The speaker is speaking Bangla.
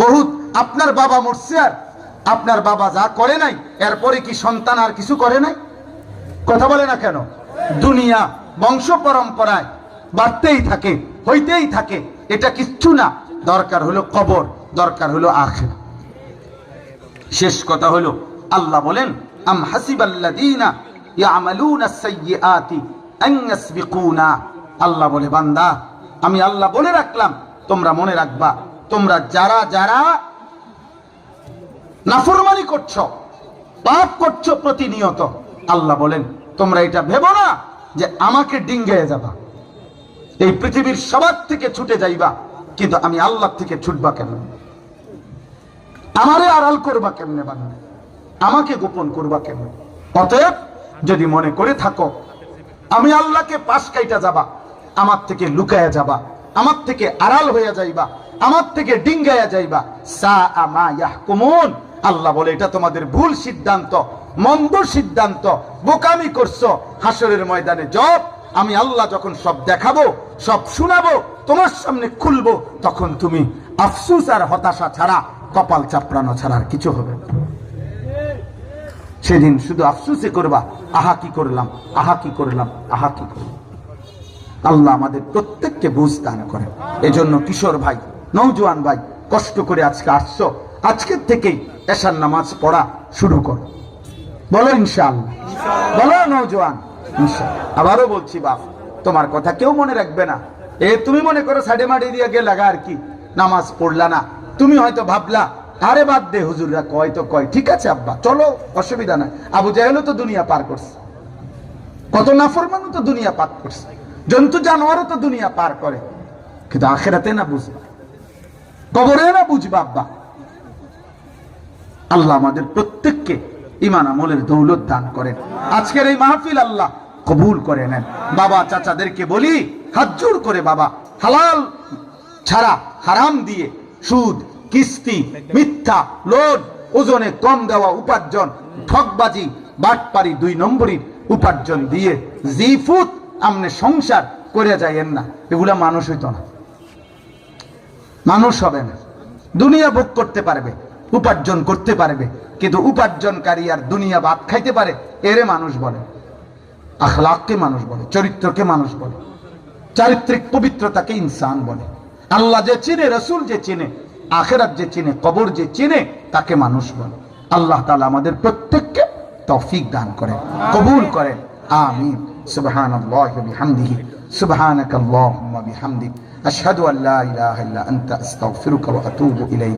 বহুত আপনার বাবা মরছে আর আপনার বাবা যা করে নাই এরপরে কি সন্তান আর কিছু করে নাই? কথা বলে না কেন? দুনিয়া বংশ পরম্পরায় বাড়তেই থাকে, হইতেই থাকে, এটা কিচ্ছু না। দরকার হলো কবর, দরকার হলো আখিরাত। শেষ কথা হলো আল্লাহ বলেন আম হাসিবাল্লাযীনা ইয়ামালুনা সাইয়্যাতি আন ইয়াসবিকুনা। আল্লাহ বলে বান্দা আমি আল্লাহ বলে রাখলাম, তোমরা মনে রাখবা, তোমরা যারা যারা নাফরমানি করছো, পাপ করছো প্রতিনিয়ত, আল্লাহ বলেন তোমরা এটা ভেবো না যে আমাকে ডিঙ্গায়ে যাবা, এই পৃথিবীর সবার থেকে ছুটে যাইবা, কিন্তু আমি আল্লাহ থেকে ছুটবা কেন? আমারে আড়াল করবা কেমনে? বান্দা আমাকে গোপন করবা কেমনে? অতএব যদি মনে করে থাকো আমি আল্লাহকে পাশ কাইটা যাবা, আমার থেকে লুকায়া যাবা, আমার থেকে আড়াল হইয়া যাইবা, আমার থেকে ডিঙ্গায়া যাইবা, সাআ মা ইয়াহকুমুন। আল্লাহ বলে এটা তোমাদের ভুল সিদ্ধান্ত, মন্দ সিদ্ধান্ত, বোকামি করছো। হাসরের ময়দানে জব আমি আল্লাহ যখন সব দেখাবো, সব শোনাবো, তোমার সামনে খুলবো, তখন তুমি আফসোস আর হতাশা ছাড়া, কপাল চাপড়ানো ছাড়া আর কিছু হবে না। সেদিন শুধু আফসোসই করবা, আহা কি করলাম, আহা কি করলাম, আহা কি করলাম। আল্লাহ আমাদের প্রত্যেককে বুঝ দান করেন। এজন্য কিশোর ভাই, নওজোয়ান ভাই, কষ্ট করে আজকে আসছো, আজকের থেকেই এশার নামাজ পড়া শুরু করো। বলো ইনশাআল্লাহ, বলো নওজোয়ান ইনশাআল্লাহ। আবারও বলছি বাপ, তোমার কথা কেউ মনে রাখবে না। তুমি মনে করো সাইডে মাটি দিয়ে গেলে লাগা আর কি, নামাজ পড়লা না। তুমি হয়তো ভাবলা আরে বাদ দে, হুজুররা কয় তো কয়, ঠিক আছে আব্বা চলো, অসুবিধা নাই। আবু জাহেলও তো দুনিয়া পার করছে, কত নাফরমানও তো দুনিয়া পার করছে, জন্তু জানোয়ারও তো দুনিয়া পার করে, কিন্তু আখিরাতে না বুঝবা, কবরে না বুঝবা আব্বা। আল্লাহ আমাদের প্রত্যেককে ঈমান আমলের দৌলত দান করেন। আজকের এই মাহফিল আল্লাহ কবুল করে নেন। বাবা চাচাদেরকে বলি হাত জোর করে, বাবা হালাল ছাড়া হারাম দিয়ে, সুদ, কিস্তি, মিথ্যা, লোড, ওজনে কম দেওয়া উপার্জন, ঠকবাজি, বাটপারি, 2 নম্বরী উপার্জন দিয়ে জিফুত আমনে সংসার করে যাইয়েন না। এগুলা মানুষ হইতো না, মানুষ হবে না। দুনিয়া ভোগ করতে পারবে, উপার্জন করতে পারবে, কিন্তু উপার্জনকারী আর দুনিয়া ভাত খাইতে পারে, এরে মানুষ বলে। আখলাককে মানুষ বলে, চরিত্রকে মানুষ বলে, চারিত্রিক পবিত্রতাকে ইনসান বলে। আল্লাহ যে চিনে, রসুল যে চিনে, আখিরাত যে চিনে, কবর যে চিনে, তাকে মানুষ বলে। আল্লাহ তাআলা আমাদের প্রত্যেককে তৌফিক দান করেন, কবুল করেন। আমিন। সুবহানাল্লাহি ওয়া বিহামদিহি, সুবহানাকাল্লাহুম্মা বিহামদিক, আশহাদু আল্লা ইলাহা ইল্লা আনতা, আস্তাগফিরুকা ওয়া আতুবু ইলাইক।